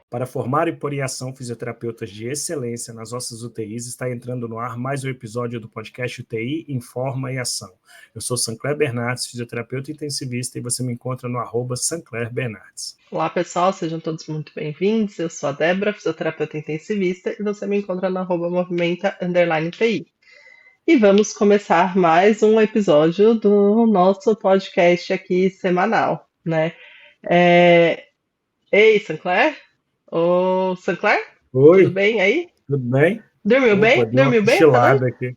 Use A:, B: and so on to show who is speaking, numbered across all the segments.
A: Para formar e pôr em ação fisioterapeutas de excelência nas nossas UTIs, está entrando no ar mais um episódio do podcast UTI Informa e Ação. Eu sou Sancler Bernardes, fisioterapeuta intensivista, e você me encontra no @SanclerBernardes.
B: Olá pessoal, sejam todos muito bem-vindos. Eu sou a Débora, fisioterapeuta intensivista, e você me encontra no @movimenta_TI. E vamos começar mais um episódio do nosso podcast aqui semanal, né? Ei, Sancler? Ô, Sancler? Tudo
A: Oi,
B: bem aí?
A: tudo bem?
B: Dormiu
A: Opa,
B: bem?
A: dei uma
B: Dormiu bem essa noite?
A: cochilada aqui.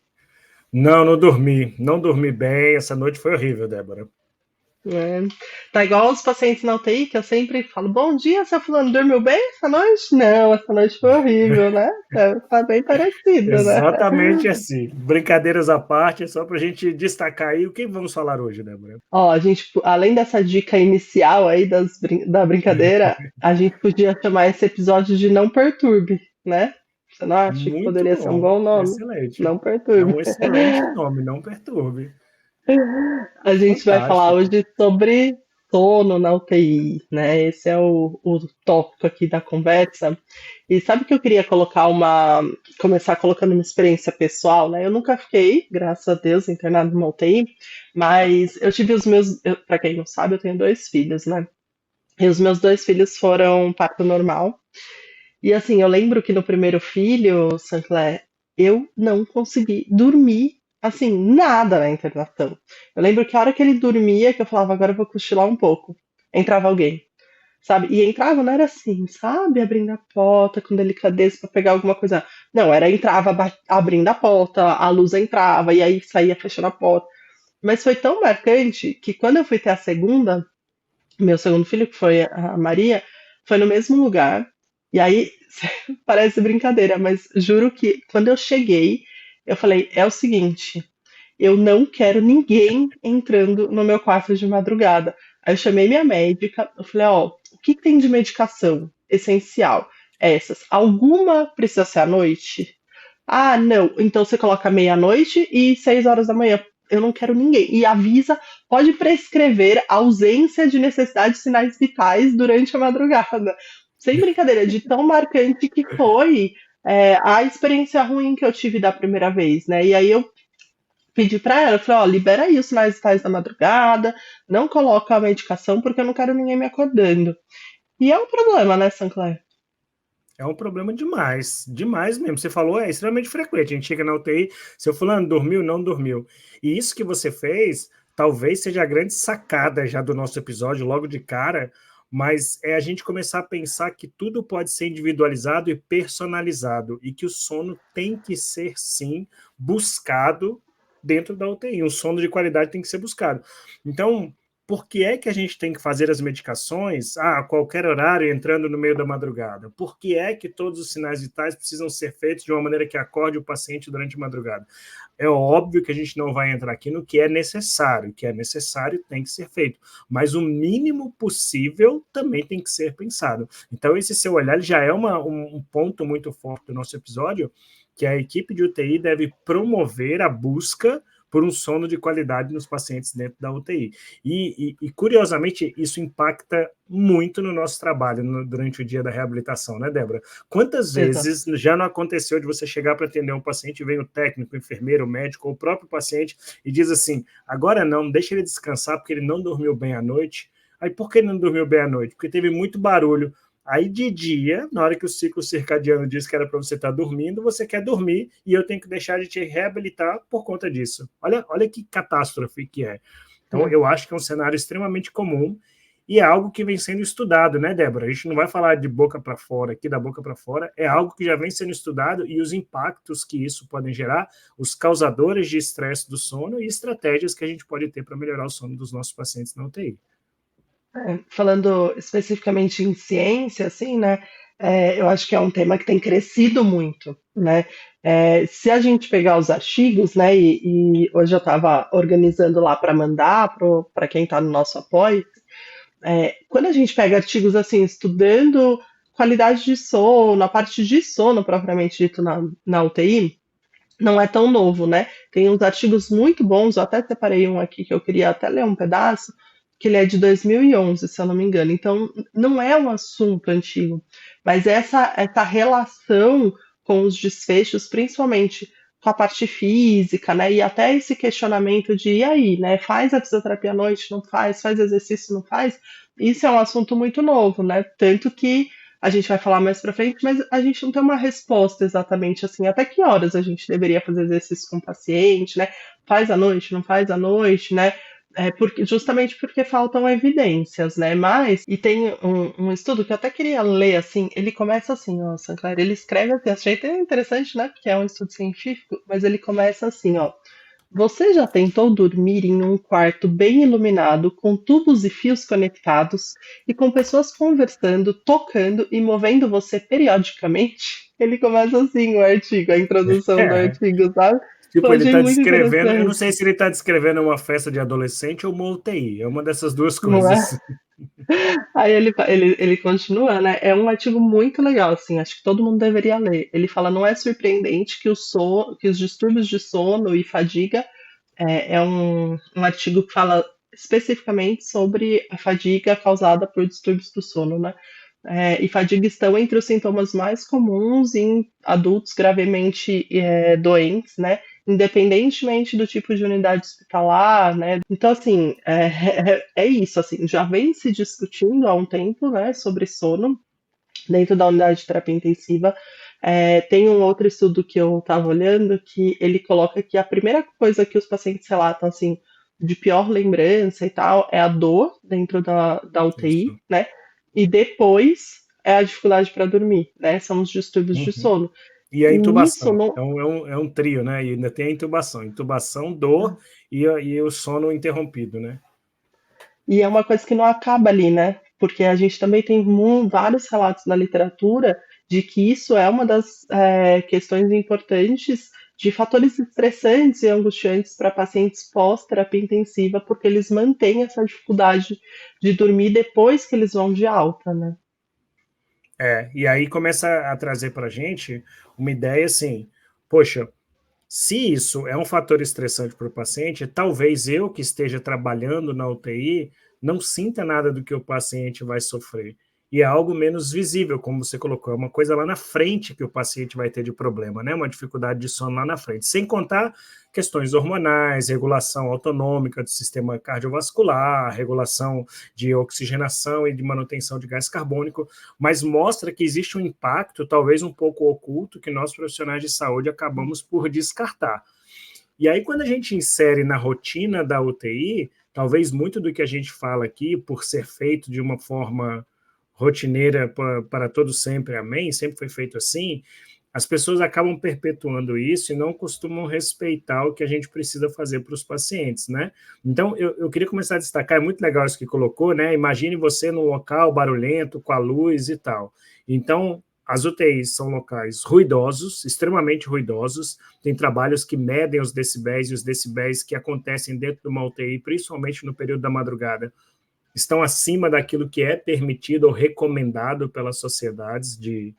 A: Não dormi. Não dormi bem. Essa noite foi horrível, Débora.
B: É. Tá igual os pacientes na UTI, que eu sempre falo, bom dia, seu fulano, dormiu bem essa noite? Não, essa noite foi horrível, né? Tá bem parecido, né?
A: Exatamente assim. Brincadeiras à parte, só para a gente destacar aí o que vamos falar hoje, Débora.
B: Ó, a gente, além dessa dica inicial aí da brincadeira, a gente podia chamar esse episódio de Não Perturbe, né? Você não acha que
A: Muito
B: poderia ser um
A: bom,
B: bom nome?
A: excelente.
B: Não
A: É
B: Perturbe.
A: um excelente nome, não perturbe.
B: A gente vai falar
A: Fantástico.
B: hoje sobre sono na UTI, né? Esse é o tópico aqui da conversa. E sabe que eu queria começar colocando uma experiência pessoal, né? Eu nunca fiquei, graças a Deus, internado numa UTI, mas eu tive para quem não sabe, eu tenho dois filhos, né? E os meus dois filhos foram parto normal. E assim, eu lembro que no primeiro filho, Sancler, eu não consegui dormir, assim, nada na internação. Eu lembro que a hora que ele dormia, que eu falava, agora eu vou cochilar um pouco, entrava alguém, sabe? E entrava, não era assim, sabe? Abrindo a porta com delicadeza para pegar alguma coisa. Não, era entrava abrindo a porta, a luz entrava, e aí saía fechando a porta. Mas foi tão marcante que quando eu fui ter a segunda, meu segundo filho, que foi a Maria, foi no mesmo lugar. E aí, parece brincadeira, mas juro que quando eu cheguei, eu falei: é o seguinte, eu não quero ninguém entrando no meu quarto de madrugada. Aí eu chamei minha médica, eu falei: ó, o que tem de medicação essencial? Essas. Alguma precisa ser à noite? Ah, não. Então você coloca meia-noite e 6 horas da manhã. Eu não quero ninguém. E avisa, pode prescrever ausência de necessidade de sinais vitais durante a madrugada. Sem brincadeira, de tão marcante que foi a experiência ruim que eu tive da primeira vez, né? E aí eu pedi pra ela, eu falei, ó, libera aí os sinais vitais da madrugada, não coloca a medicação porque eu não quero ninguém me acordando. E é um problema, né, Sancler?
A: É um problema demais, demais mesmo. Você falou, é extremamente frequente. A gente chega na UTI, seu fulano dormiu, não dormiu. E isso que você fez, talvez seja a grande sacada já do nosso episódio, logo de cara, mas é a gente começar a pensar que tudo pode ser individualizado e personalizado, e que o sono tem que ser, sim, buscado dentro da UTI. Um sono de qualidade tem que ser buscado. Então, por que é que a gente tem que fazer as medicações a qualquer horário, entrando no meio da madrugada? Por que é que todos os sinais vitais precisam ser feitos de uma maneira que acorde o paciente durante a madrugada? É óbvio que a gente não vai entrar aqui no que é necessário. O que é necessário tem que ser feito, mas o mínimo possível também tem que ser pensado. Então, esse seu olhar já é um ponto muito forte do nosso episódio, que a equipe de UTI deve promover a busca por um sono de qualidade nos pacientes dentro da UTI. Curiosamente, isso impacta muito no nosso trabalho durante o dia da reabilitação, né, Débora? Quantas
B: Exato.
A: vezes já não aconteceu de você chegar para atender um paciente e vem o técnico, o enfermeiro, o médico ou o próprio paciente e diz assim, agora não, deixa ele descansar porque ele não dormiu bem à noite. Aí por que ele não dormiu bem à noite? Porque teve muito barulho. Aí de dia, na hora que o ciclo circadiano diz que era para você estar dormindo, você quer dormir e eu tenho que deixar de te reabilitar por conta disso. Olha que catástrofe que é. Então, eu acho que é um cenário extremamente comum e é algo que vem sendo estudado, né, Débora? A gente não vai falar de boca para fora, aqui da boca para fora, é algo que já vem sendo estudado e os impactos que isso podem gerar, os causadores de estresse do sono e estratégias que a gente pode ter para melhorar o sono dos nossos pacientes na UTI.
B: Falando especificamente em ciência, assim, né? Eu acho que é um tema que tem crescido muito, né? Se a gente pegar os artigos, né? E hoje eu estava organizando lá para mandar para quem está no nosso apoio. Quando a gente pega artigos assim, estudando qualidade de sono, a parte de sono propriamente dito na UTI, não é tão novo, né? Tem uns artigos muito bons, eu até separei um aqui que eu queria até ler um pedaço, que ele é de 2011, se eu não me engano. Então, não é um assunto antigo, mas essa relação com os desfechos, principalmente com a parte física, né? E até esse questionamento de, e aí, né? Faz a fisioterapia à noite, não faz? Faz exercício, não faz? Isso é um assunto muito novo, né? Tanto que a gente vai falar mais pra frente, mas a gente não tem uma resposta exatamente assim, até que horas a gente deveria fazer exercício com o paciente, né? Faz à noite, não faz à noite, né? Justamente porque faltam evidências, né? Mas, e tem um estudo que eu até queria ler, assim, ele começa assim, ó, Sancler, ele escreve assim, achei até interessante, né? Porque é um estudo científico, mas ele começa assim, ó. Você já tentou dormir em um quarto bem iluminado, com tubos e fios conectados, e com pessoas conversando, tocando e movendo você periodicamente? Ele começa assim o artigo, a introdução do
A: É,
B: artigo, sabe? Eu
A: tipo, ele
B: achei
A: está
B: muito
A: descrevendo, eu não
B: interessante,
A: sei se ele está descrevendo uma festa de adolescente ou uma UTI, é uma dessas duas
B: não é?
A: coisas.
B: Aí ele continua, né? É um artigo muito legal, assim, acho que todo mundo deveria ler. Ele fala, não é surpreendente que os distúrbios de sono e fadiga um artigo que fala especificamente sobre a fadiga causada por distúrbios do sono, né? E fadiga estão entre os sintomas mais comuns em adultos gravemente doentes, né? Independentemente do tipo de unidade hospitalar, né? Então, assim, é isso, assim, já vem se discutindo há um tempo, né, sobre sono dentro da unidade de terapia intensiva. Tem um outro estudo que eu estava olhando que ele coloca que a primeira coisa que os pacientes relatam, assim, de pior lembrança e tal, é a dor dentro da UTI,
A: Isso.
B: né? E depois é a dificuldade para dormir, né? São os distúrbios de
A: Uhum.
B: sono.
A: E a
B: E isso
A: intubação,
B: não.
A: é um trio, né? E ainda tem a intubação. Intubação, dor e o sono interrompido, né?
B: E é uma coisa que não acaba ali, né? Porque a gente também tem vários relatos na literatura de que isso é uma das questões importantes de fatores estressantes e angustiantes para pacientes pós-terapia intensiva, porque eles mantêm essa dificuldade de dormir depois que eles vão de alta, né?
A: E aí começa a trazer para a gente uma ideia assim, poxa, se isso é um fator estressante para o paciente, talvez eu que esteja trabalhando na UTI não sinta nada do que o paciente vai sofrer. E é algo menos visível, como você colocou, é uma coisa lá na frente que o paciente vai ter de problema, né? Uma dificuldade de sono lá na frente. Sem contar questões hormonais, regulação autonômica do sistema cardiovascular, regulação de oxigenação e de manutenção de gás carbônico, mas mostra que existe um impacto, talvez um pouco oculto, que nós profissionais de saúde acabamos por descartar. E aí, quando a gente insere na rotina da UTI, talvez muito do que a gente fala aqui, por ser feito de uma forma rotineira para todo sempre, amém, sempre foi feito assim, as pessoas acabam perpetuando isso e não costumam respeitar o que a gente precisa fazer para os pacientes, né? Então, eu queria começar a destacar, é muito legal isso que colocou, né? Imagine você num local barulhento, com a luz e tal. Então, as UTIs são locais ruidosos, extremamente ruidosos, tem trabalhos que medem os decibéis e os decibéis que acontecem dentro de uma UTI, principalmente no período da madrugada, estão acima daquilo que é permitido ou recomendado pelas sociedades de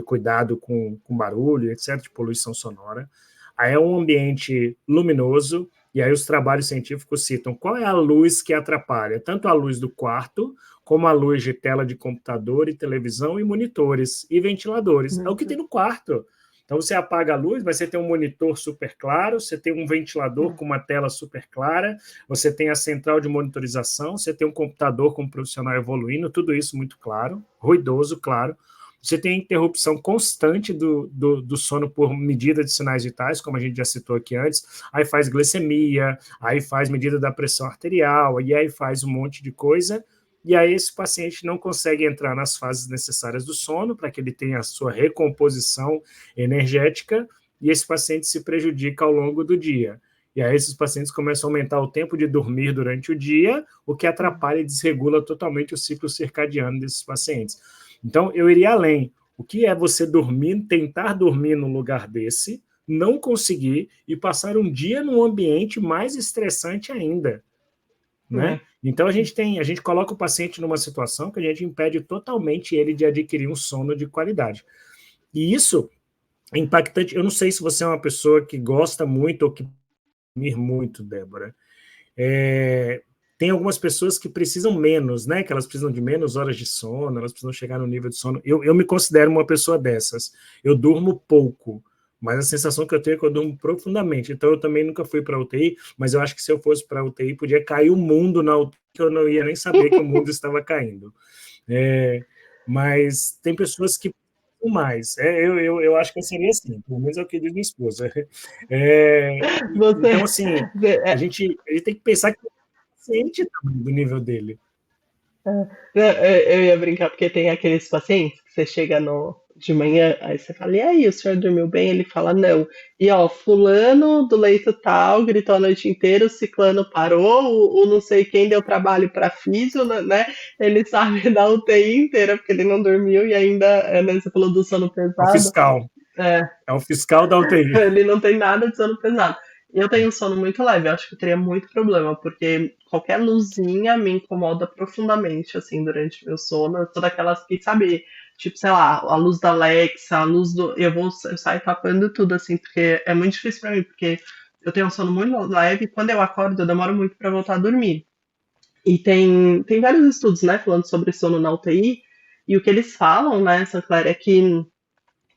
A: cuidado com barulho, etc., de poluição sonora. Aí é um ambiente luminoso, e aí os trabalhos científicos citam qual é a luz que atrapalha, tanto a luz do quarto, como a luz de tela de computador e televisão e monitores e ventiladores. É o que tem no quarto. Então você apaga a luz, mas você tem um monitor super claro, você tem um ventilador com uma tela super clara, você tem a central de monitorização, você tem um computador com um profissional evoluindo, tudo isso muito claro, ruidoso, claro. Você tem a interrupção constante do sono por medida de sinais vitais, como a gente já citou aqui antes, aí faz glicemia, aí faz medida da pressão arterial, e aí faz um monte de coisa, e aí esse paciente não consegue entrar nas fases necessárias do sono para que ele tenha a sua recomposição energética, e esse paciente se prejudica ao longo do dia. E aí esses pacientes começam a aumentar o tempo de dormir durante o dia, o que atrapalha e desregula totalmente o ciclo circadiano desses pacientes. Então, eu iria além. O que é você dormir, tentar dormir num lugar desse, não conseguir e passar um dia num ambiente mais estressante ainda, né?
B: É.
A: Então a gente coloca o paciente numa situação que a gente impede totalmente ele de adquirir um sono de qualidade. E isso é impactante. Eu não sei se você é uma pessoa que gosta muito ou que dormir muito, Débora. tem algumas pessoas que precisam menos, né? Que elas precisam de menos horas de sono, elas precisam chegar no nível de sono. Eu me considero uma pessoa dessas. Eu durmo pouco, mas a sensação que eu tenho é que eu durmo profundamente. Então eu também nunca fui para UTI, mas eu acho que se eu fosse para UTI, podia cair o mundo na UTI, que eu não ia nem saber que o mundo estava caindo. É, mas tem pessoas que mais. Eu acho que eu seria assim, pelo menos é o que diz minha esposa. Então,
B: Você,
A: assim,
B: é,
A: a gente tem que pensar que é paciente também do nível dele.
B: eu ia brincar porque tem aqueles pacientes que você chega no, de manhã, aí você fala, e aí, o senhor dormiu bem? Ele fala, não. E ó, fulano do leito tal gritou a noite inteira, o ciclano parou, o não sei quem deu trabalho para físio, né? Ele sabe da UTI inteira porque ele não dormiu e ainda, né, você falou do sono
A: É o
B: pesado.
A: fiscal.
B: É,
A: É o fiscal da UTI.
B: ele não tem nada de sono pesado. Eu tenho um sono muito leve, eu acho que eu teria muito problema, porque qualquer luzinha me incomoda profundamente, assim, durante meu sono. Eu sou daquelas que, sabe, tipo, sei lá, a luz da Alexa, a luz do. Eu saio tapando tudo, assim, porque é muito difícil pra mim, porque eu tenho um sono muito leve e quando eu acordo eu demoro muito pra voltar a dormir. E tem vários estudos, né, falando sobre sono na UTI, e o que eles falam, né, Sancler, é que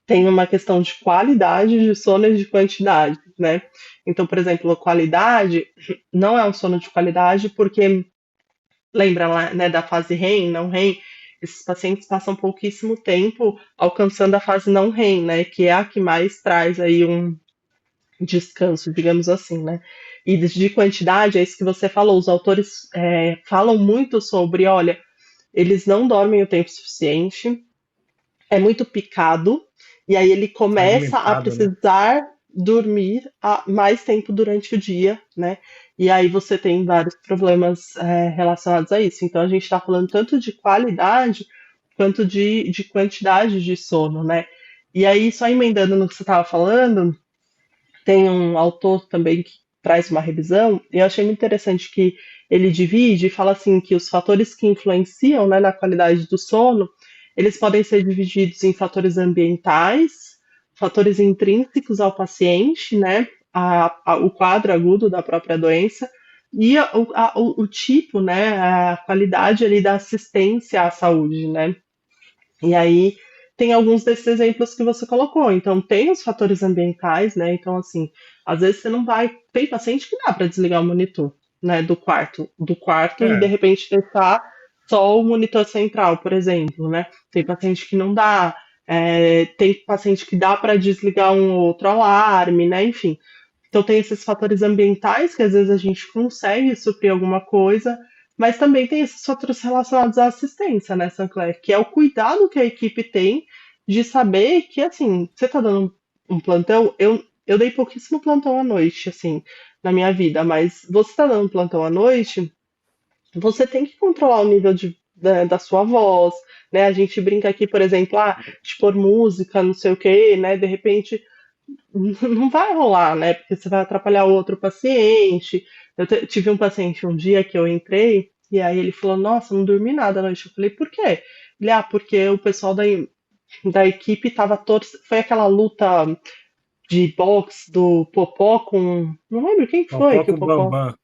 B: tem uma questão de qualidade de sono e de quantidade, né? Então, por exemplo, a qualidade não é um sono de qualidade porque lembra lá, né, da fase REM, não REM, esses pacientes passam pouquíssimo tempo alcançando a fase não REM, né, que é a que mais traz aí um descanso, digamos assim, né? E de quantidade, é isso que você falou, os autores falam muito sobre, olha, eles não dormem o tempo suficiente, é muito picado, e aí ele começa a
A: Fragmentado, né?
B: precisar dormir mais tempo durante o dia, né? E aí você tem vários problemas relacionados a isso. Então a gente está falando tanto de qualidade quanto de quantidade de sono, né? E aí, só emendando no que você estava falando, tem um autor também que traz uma revisão, e eu achei muito interessante que ele divide e fala assim que os fatores que influenciam, né, na qualidade do sono, eles podem ser divididos em fatores ambientais, fatores intrínsecos ao paciente, né, o quadro agudo da própria doença, e o tipo, né, a qualidade ali da assistência à saúde, né. E aí tem alguns desses exemplos que você colocou. Então, tem os fatores ambientais, né? Então, assim, às vezes você não vai. Tem paciente que dá para desligar o monitor, né? Do quarto e de
A: É,
B: repente deixar só o monitor central, por exemplo, né? Tem paciente que não dá. Tem paciente que dá para desligar um outro alarme, né? Enfim. Então tem esses fatores ambientais que às vezes a gente consegue suprir alguma coisa, mas também tem esses fatores relacionados à assistência, né, Sancler? Que é o cuidado que a equipe tem de saber que, assim, você está dando um plantão, eu dei pouquíssimo plantão à noite, assim, na minha vida, mas você está dando um plantão à noite, você tem que controlar o nível da sua voz, né? A gente brinca aqui, por exemplo, de pôr música, não sei o quê, né? De repente não vai rolar, né? Porque você vai atrapalhar o outro paciente. Eu tive um paciente um dia que eu entrei, e aí ele falou, nossa, não dormi nada à noite. Eu falei, por quê? Ele, porque o pessoal da equipe tava torcendo. Foi aquela luta de boxe do Popó com. Não lembro quem foi
A: Popó
B: que o
A: com o
B: Popó.
A: Bambam.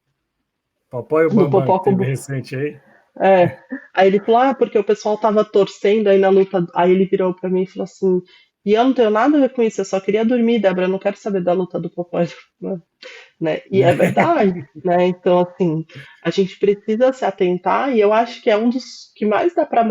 A: Popó e o
B: Do
A: Bambam
B: Popó
A: que
B: com.
A: teve recente aí.
B: É. Aí ele falou, porque o pessoal tava torcendo aí na luta. Aí ele virou pra mim e falou assim, e eu não tenho nada a ver com isso, eu só queria dormir, Débora, eu não quero saber da luta do Popó, né? E é verdade, né? Então, assim, a gente precisa se atentar, e eu acho que é um dos que mais dá para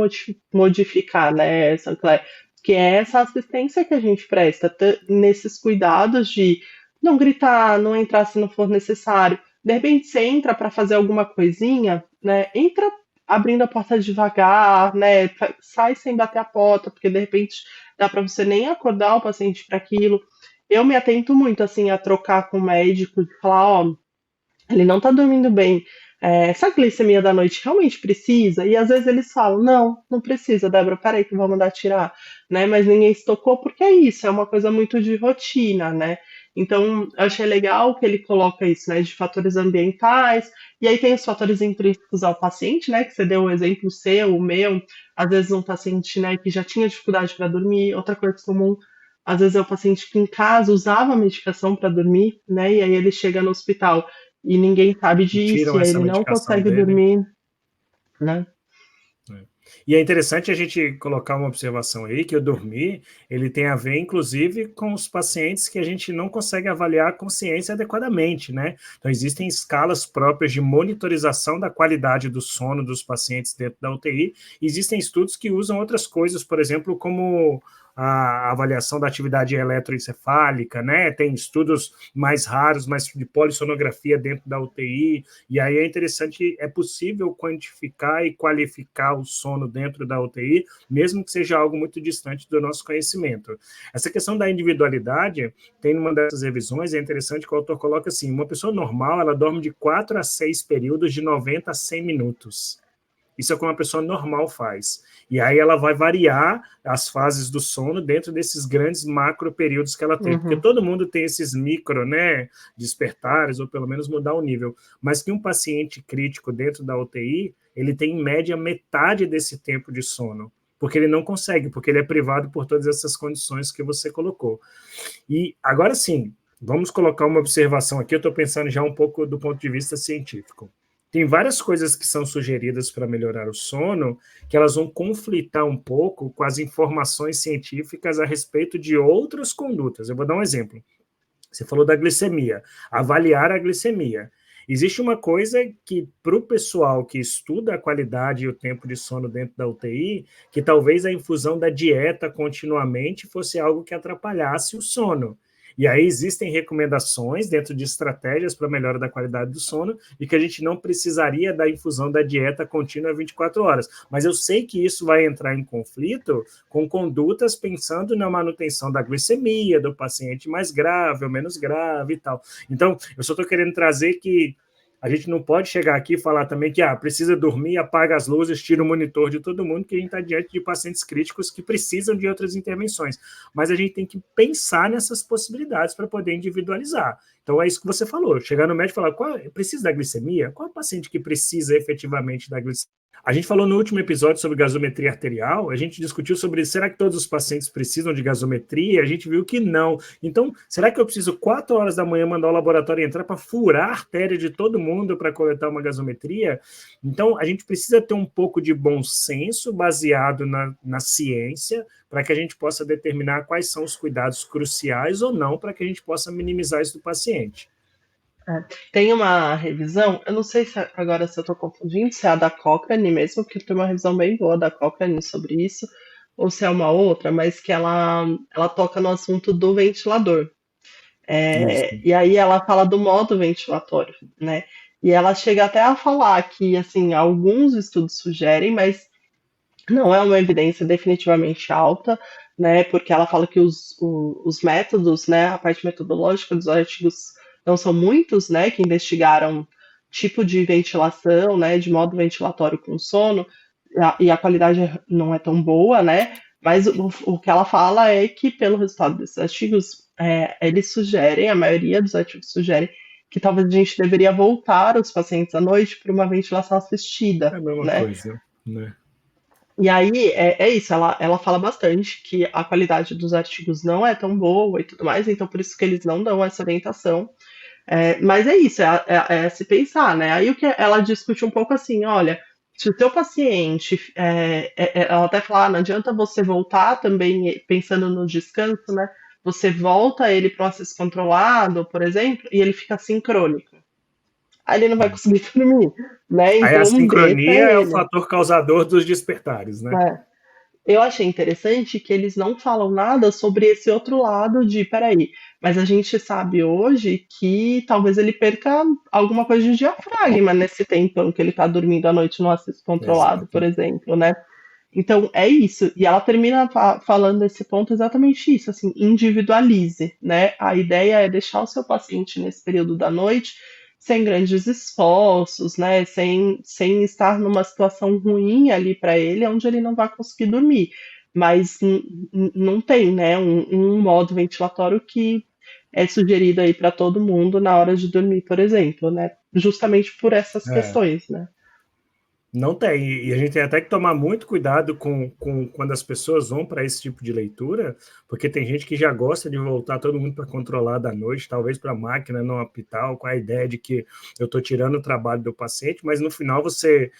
B: modificar, né, Sancler? Que é essa assistência que a gente presta nesses cuidados de não gritar, não entrar se não for necessário. De repente você entra para fazer alguma coisinha, né? Entra abrindo a porta devagar, né? Sai sem bater a porta, porque de repente dá para você nem acordar o paciente para aquilo. Eu me atento muito assim a trocar com o médico, de falar, ó, ele não tá dormindo bem. Essa glicemia da noite realmente precisa? E às vezes eles falam, não, não precisa, Débora, peraí que eu vou mandar tirar, né? Mas ninguém se tocou porque é isso, é uma coisa muito de rotina, né? Então, eu achei legal que ele coloca isso, né, de fatores ambientais, e aí tem os fatores intrínsecos ao paciente, né, que você deu o exemplo seu, o meu, às vezes um paciente, né, que já tinha dificuldade para dormir, outra coisa comum, às vezes é o paciente que em casa usava medicação para dormir, né, e aí ele chega no hospital e ninguém sabe
A: E
B: disso,
A: tiram
B: e aí
A: essa
B: ele não
A: medicação
B: consegue
A: dele.
B: dormir, né?
A: É. E é interessante a gente colocar uma observação aí, que o dormir, ele tem a ver, inclusive, com os pacientes que a gente não consegue avaliar a consciência adequadamente, né? Então, existem escalas próprias de monitorização da qualidade do sono dos pacientes dentro da UTI. Existem estudos que usam outras coisas, por exemplo, como a avaliação da atividade eletroencefálica, né? Tem estudos mais raros, mas de polissonografia dentro da UTI, e aí é interessante, é possível quantificar e qualificar o sono dentro da UTI, mesmo que seja algo muito distante do nosso conhecimento. Essa questão da individualidade, tem uma dessas revisões, é interessante que o autor coloca assim, uma pessoa normal, ela dorme de 4 a 6 períodos de 90 a 100 minutos. Isso é o que uma pessoa normal faz. E aí ela vai variar as fases do sono dentro desses grandes macro períodos que ela tem. Porque
B: Uhum,
A: todo mundo tem esses micro, né, despertares, ou pelo menos mudar o nível. Mas que um paciente crítico dentro da UTI, ele tem em média metade desse tempo de sono. Porque ele não consegue, porque ele é privado por todas essas condições que você colocou. E agora sim, vamos colocar uma observação aqui. Eu estou pensando já um pouco do ponto de vista científico. Tem várias coisas que são sugeridas para melhorar o sono, que elas vão conflitar um pouco com as informações científicas a respeito de outras condutas. Eu vou dar um exemplo. Você falou da glicemia, avaliar a glicemia. Existe uma coisa que, para o pessoal que estuda a qualidade e o tempo de sono dentro da UTI, que talvez a infusão da dieta continuamente fosse algo que atrapalhasse o sono. E aí existem recomendações dentro de estratégias para melhora da qualidade do sono e que a gente não precisaria da infusão da dieta contínua 24 horas. Mas eu sei que isso vai entrar em conflito com condutas pensando na manutenção da glicemia do paciente mais grave ou menos grave e tal. Então, eu só estou querendo trazer que a gente não pode chegar aqui e falar também que precisa dormir, apaga as luzes, tira o monitor de todo mundo, que a gente está diante de pacientes críticos que precisam de outras intervenções. Mas a gente tem que pensar nessas possibilidades para poder individualizar. Então é isso que você falou. Chegar no médico e falar, precisa da glicemia? Qual é o paciente que precisa efetivamente da glicemia? A gente falou no último episódio sobre gasometria arterial, a gente discutiu sobre será que todos os pacientes precisam de gasometria, a gente viu que não. Então, será que eu preciso 4 horas da manhã mandar o laboratório entrar para furar a artéria de todo mundo para coletar uma gasometria? Então, a gente precisa ter um pouco de bom senso baseado na ciência para que a gente possa determinar quais são os cuidados cruciais ou não para que a gente possa minimizar isso do paciente.
B: é. Tem uma revisão, eu não sei agora se eu estou confundindo, se é a da Cochrane mesmo, porque tem uma revisão bem boa da Cochrane sobre isso, ou se é uma outra, mas que ela toca no assunto do ventilador.
A: Isso.
B: E aí ela fala do modo ventilatório, né? E ela chega até a falar que, assim, alguns estudos sugerem, mas não é uma evidência definitivamente alta, né? Porque ela fala que os métodos, né? A parte metodológica dos artigos não são muitos, né? Que investigaram tipo de ventilação, né? De modo ventilatório com sono, e a qualidade não é tão boa, né? Mas o que ela fala é que, pelo resultado desses artigos, eles sugerem, a maioria dos artigos sugerem, que talvez a gente deveria voltar os pacientes à noite para uma ventilação
A: É
B: assistida,
A: a mesma
B: né?
A: coisa, né?
B: E aí é isso, ela fala bastante que a qualidade dos artigos não é tão boa e tudo mais, então por isso que eles não dão essa orientação. Mas é isso, é se pensar, né? Aí o que ela discute um pouco assim, olha, se o teu paciente, ela até fala, não adianta você voltar também pensando no descanso, né? Você volta ele para o acesso controlado, por exemplo, e ele fica sincrônico. Aí ele não vai conseguir dormir, né?
A: Aí a
B: Então deixa
A: sincronia é o
B: ele.
A: fator causador dos despertares, né?
B: Né? Eu achei interessante que eles não falam nada sobre esse outro lado de, peraí, mas a gente sabe hoje que talvez ele perca alguma coisa de diafragma nesse tempo que ele está dormindo à noite no acesso controlado, por
A: Exato.
B: exemplo, né? Então é isso. E ela termina falando esse ponto exatamente isso, assim, individualize, né? A ideia é deixar o seu paciente nesse período da noite sem grandes esforços, né? Sem estar numa situação ruim ali para ele, onde ele não vai conseguir dormir. Mas não tem, né? Um modo ventilatório que é sugerido aí para todo mundo na hora de dormir, por exemplo, né? Justamente por essas
A: É.
B: questões, né?
A: Não tem, e a gente tem até que tomar muito cuidado com quando as pessoas vão para esse tipo de leitura, porque tem gente que já gosta de voltar todo mundo para controlar da noite, talvez para a máquina não apitar, com a ideia de que eu estou tirando o trabalho do paciente, mas no final você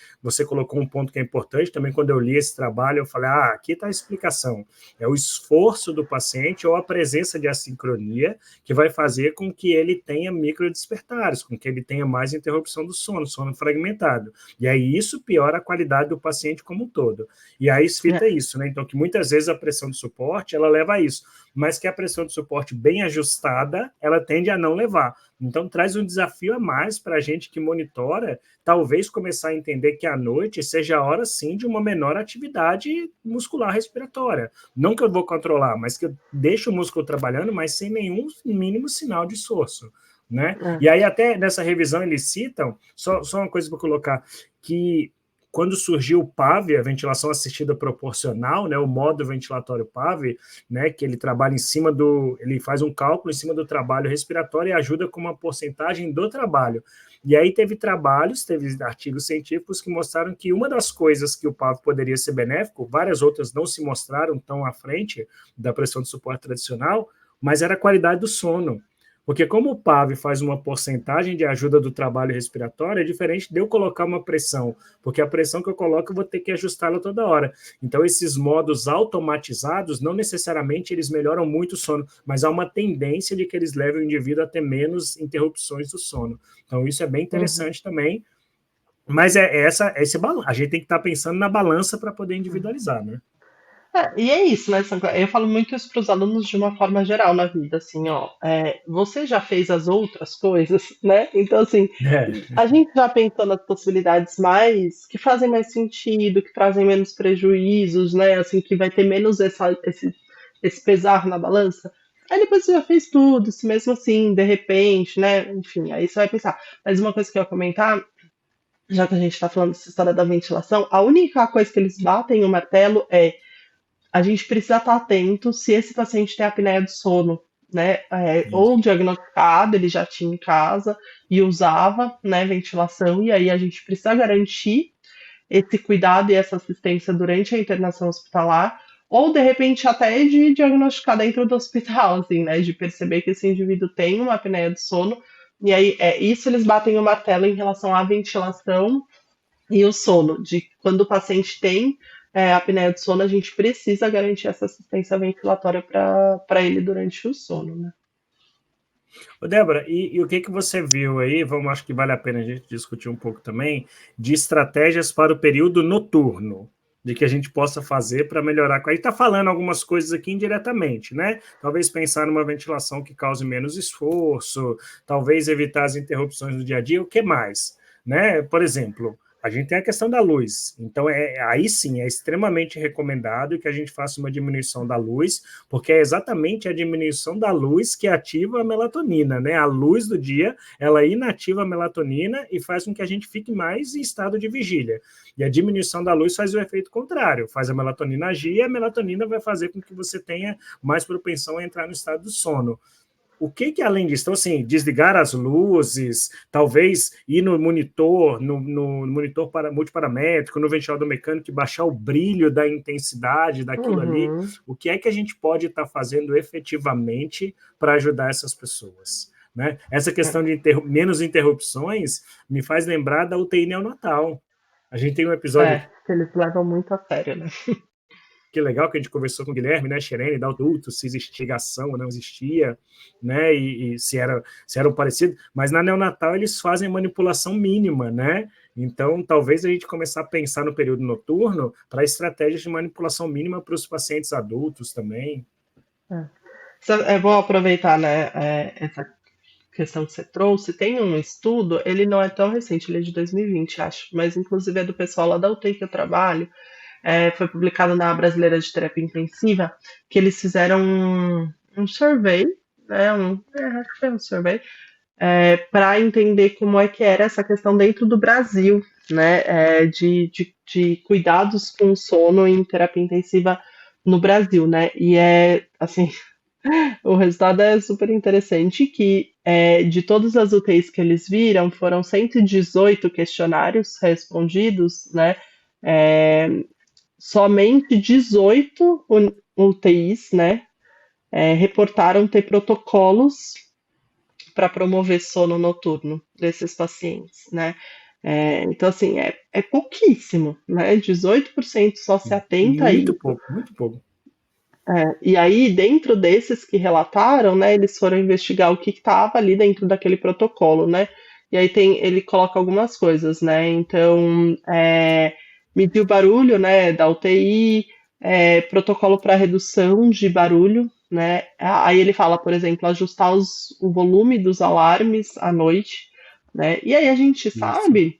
A: colocou um ponto que é importante, também quando eu li esse trabalho, eu falei, aqui está a explicação, é o esforço do paciente ou a presença de assincronia que vai fazer com que ele tenha microdespertares, com que ele tenha mais interrupção do sono fragmentado. E aí isso piora a qualidade do paciente como um todo. E aí
B: É,
A: fita isso, né? Então, que muitas vezes a pressão de suporte, ela leva a isso, mas que a pressão de suporte bem ajustada, ela tende a não levar. Então, traz um desafio a mais para a gente que monitora, talvez começar a entender que à noite seja a hora, sim, de uma menor atividade muscular respiratória. Não que eu vou controlar, mas que eu deixo o músculo trabalhando, mas sem nenhum mínimo sinal de esforço. Né?
B: é.
A: E aí, até nessa revisão, eles citam, só uma coisa para colocar, que quando surgiu o PAV, a ventilação assistida proporcional, né, o modo ventilatório PAV, né, que ele trabalha em cima ele faz um cálculo em cima do trabalho respiratório e ajuda com uma porcentagem do trabalho. E aí teve artigos científicos que mostraram que uma das coisas que o PAV poderia ser benéfico, várias outras não se mostraram tão à frente da pressão de suporte tradicional, mas era a qualidade do sono. Porque como o PAV faz uma porcentagem de ajuda do trabalho respiratório, é diferente de eu colocar uma pressão, porque a pressão que eu coloco eu vou ter que ajustá-la toda hora. Então, esses modos automatizados, não necessariamente eles melhoram muito o sono, mas há uma tendência de que eles levem o indivíduo a ter menos interrupções do sono. Então, isso é bem
B: Uhum.
A: interessante também, mas esse balanço. A gente tem que estar pensando na balança para poder individualizar, né?
B: E é isso, né, Sanco? Eu falo muito isso para os alunos de uma forma geral na vida, assim, ó, você já fez as outras coisas, né? Então, assim,
A: É.
B: a gente já pensou nas possibilidades mais que fazem mais sentido, que trazem menos prejuízos, né? Assim, que vai ter menos esse pesar na balança. Aí depois você já fez tudo, se mesmo assim, de repente, né? Enfim, aí você vai pensar. Mas uma coisa que eu ia comentar, já que a gente está falando dessa história da ventilação, a única coisa que eles batem o martelo é a gente precisa estar atento se esse paciente tem apneia do sono, né? Ou
A: Isso.
B: diagnosticado, ele já tinha em casa e usava, né, ventilação, e aí a gente precisa garantir esse cuidado e essa assistência durante a internação hospitalar, ou de repente até de diagnosticar dentro do hospital, assim, né? De perceber que esse indivíduo tem uma apneia do sono, e aí isso eles batem o martelo em relação à ventilação e o sono, de quando o paciente tem apneia do sono, a gente precisa garantir essa assistência ventilatória para ele durante o sono, né?
A: Ô, Débora, e o que que você viu aí? Acho que vale a pena a gente discutir um pouco também de estratégias para o período noturno, de que a gente possa fazer para melhorar. A gente está falando algumas coisas aqui indiretamente, né? Talvez pensar numa ventilação que cause menos esforço, talvez evitar as interrupções do dia a dia. O que mais? Né? Por exemplo, a gente tem a questão da luz. Então, aí sim, é extremamente recomendado que a gente faça uma diminuição da luz, porque é exatamente a diminuição da luz que ativa a melatonina, né? A luz do dia, ela inativa a melatonina e faz com que a gente fique mais em estado de vigília. E a diminuição da luz faz o efeito contrário, faz a melatonina agir e a melatonina vai fazer com que você tenha mais propensão a entrar no estado do sono. O que que além disso? Então, assim, desligar as luzes, talvez ir no monitor, no monitor multiparamétrico, no ventilador mecânico, e baixar o brilho da intensidade daquilo ali.
B: Uhum.
A: O que é que a gente pode estar fazendo efetivamente para ajudar essas pessoas? Né? Essa questão de menos interrupções me faz lembrar da UTI neonatal. A gente tem um episódio
B: Que eles levam muito a sério, né?
A: que legal que a gente conversou com o Guilherme, né, Xerene, da adulto, se existia ligação ou não existia, né, e se era um parecido, mas na neonatal eles fazem manipulação mínima, né, então talvez a gente começar a pensar no período noturno para estratégias de manipulação mínima para os pacientes adultos também.
B: É bom aproveitar, né, essa questão que você trouxe. Tem um estudo, ele não é tão recente, ele é de 2020, acho, mas inclusive é do pessoal lá da UTI que eu trabalho, foi publicado na Brasileira de Terapia Intensiva, que eles fizeram um survey, né, acho que foi um survey, para entender como é que era essa questão dentro do Brasil, né, de cuidados com sono em terapia intensiva no Brasil, né, e assim, o resultado é super interessante, que de todas as UTIs que eles viram, foram 118 questionários respondidos, né? É, somente 18 UTIs, né, reportaram ter protocolos para promover sono noturno desses pacientes, né? Então, assim, é pouquíssimo, né? 18% só se atenta a
A: Muito
B: isso.
A: pouco, muito pouco.
B: E aí, dentro desses que relataram, né, eles foram investigar o que estava ali dentro daquele protocolo, né? E aí ele coloca algumas coisas, né? Então, medir o barulho, né, da UTI, protocolo para redução de barulho, né? Aí ele fala, por exemplo, ajustar o volume dos alarmes à noite, né? E aí a gente
A: Isso.
B: sabe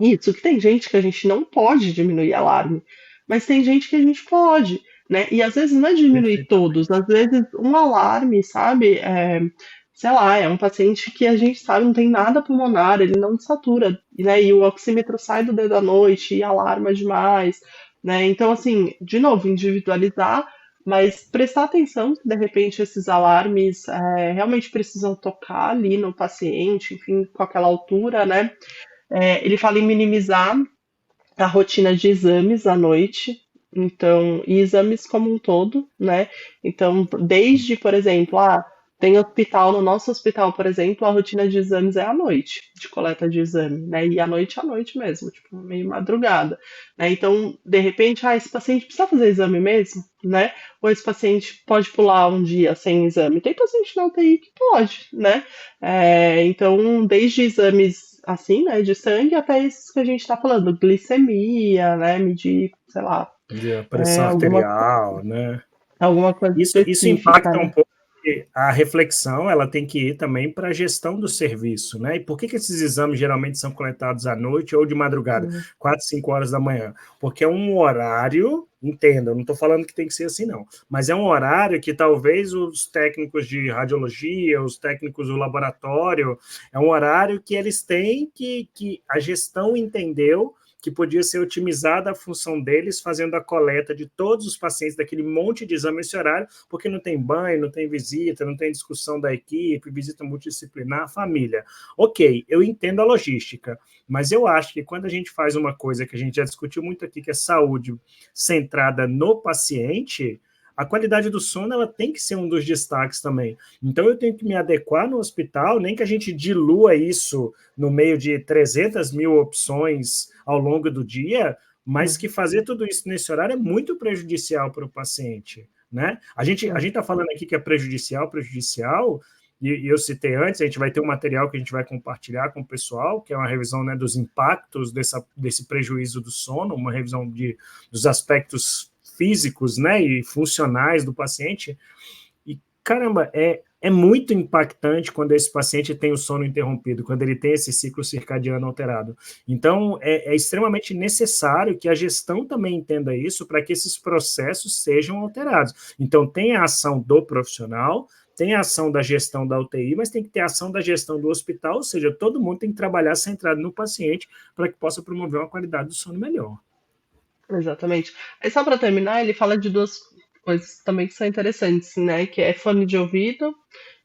B: isso, que tem gente que a gente não pode diminuir alarme, mas tem gente que a gente pode, né? E às vezes não é diminuir todos,
A: Perfeitamente.
B: às vezes um alarme, sabe? Sei lá, é um paciente que a gente sabe não tem nada pulmonar, ele não satura, né? E o oxímetro sai do dedo à noite e alarma demais, né? Então, assim, de novo, individualizar, mas prestar atenção se de repente esses alarmes realmente precisam tocar ali no paciente, enfim, com aquela altura, né? Ele fala em minimizar a rotina de exames à noite, então, e exames como um todo, né? Então, desde, por exemplo, tem hospital, no nosso hospital, por exemplo, a rotina de exames é à noite, de coleta de exame, né? E à noite mesmo, tipo, meio madrugada, né? Então, de repente, esse paciente precisa fazer exame mesmo, né? Ou esse paciente pode pular um dia sem exame. Tem paciente na UTI que pode, né? Então, desde exames assim, né, de sangue até esses que a gente está falando, glicemia, né, medir, sei lá,
A: De pressão
B: alguma,
A: arterial, né?
B: alguma coisa
A: Isso
B: específica,
A: impacta um
B: né?
A: pouco, porque a reflexão ela tem que ir também para a gestão do serviço, né? E por que esses exames geralmente são coletados à noite ou de madrugada,
B: Uhum.
A: 4, 5 horas da manhã? Porque é um horário, entenda, eu não estou falando que tem que ser assim, não, mas é um horário que talvez os técnicos de radiologia, os técnicos do laboratório, é um horário que eles têm que a gestão entendeu que podia ser otimizada a função deles fazendo a coleta de todos os pacientes daquele monte de exame nesse horário, porque não tem banho, não tem visita, não tem discussão da equipe, visita multidisciplinar, família. Ok, eu entendo a logística, mas eu acho que quando a gente faz uma coisa que a gente já discutiu muito aqui, que é saúde centrada no paciente, a qualidade do sono ela tem que ser um dos destaques também. Então eu tenho que me adequar no hospital, nem que a gente dilua isso no meio de 300 mil opções ao longo do dia, mas que
B: Uhum.
A: fazer tudo isso nesse horário é muito prejudicial para o paciente. Né? A gente está falando aqui que é prejudicial, e eu citei antes, a gente vai ter um material que a gente vai compartilhar com o pessoal, que é uma revisão, né, dos impactos desse prejuízo do sono, uma revisão dos aspectos físicos, né, e funcionais do paciente. E, caramba, é muito impactante quando esse paciente tem o sono interrompido, quando ele tem esse ciclo circadiano alterado. Então, é extremamente necessário que a gestão também entenda isso para que esses processos sejam alterados. Então, tem a ação do profissional, tem a ação da gestão da UTI, mas tem que ter a ação da gestão do hospital, ou seja, todo mundo tem que trabalhar centrado no paciente para que possa promover uma qualidade do sono melhor.
B: Exatamente. Aí só para terminar, ele fala de duas coisas também que são interessantes, né? Que é fone de ouvido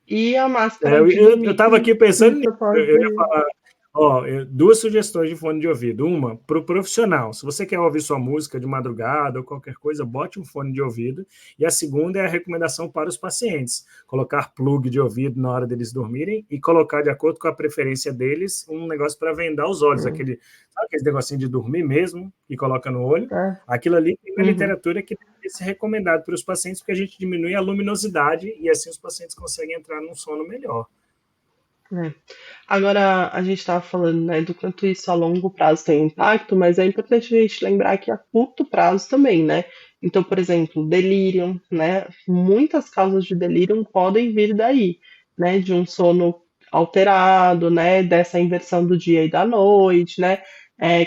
B: e a máscara de
A: Eu
B: dormir
A: estava aqui
B: que
A: pensando nisso,
B: você pode.
A: eu ia falar. Ó, duas sugestões de fone de ouvido. Uma, para o profissional. Se você quer ouvir sua música de madrugada ou qualquer coisa, bote um fone de ouvido. E a segunda é a recomendação para os pacientes. Colocar plug de ouvido na hora deles dormirem e colocar, de acordo com a preferência deles, um negócio para vendar os olhos. Sabe aquele negocinho de dormir mesmo, que coloca no olho?
B: É,
A: Aquilo ali tem na
B: uhum.
A: literatura que deve ser recomendado para os pacientes, porque a gente diminui a luminosidade e assim os pacientes conseguem entrar num sono melhor.
B: É. Agora, a gente estava falando, né, do quanto isso a longo prazo tem impacto, mas é importante a gente lembrar que a curto prazo também, né? Então, por exemplo, delírio, né? Muitas causas de delírio podem vir daí, né? De um sono alterado, né? Dessa inversão do dia e da noite, né?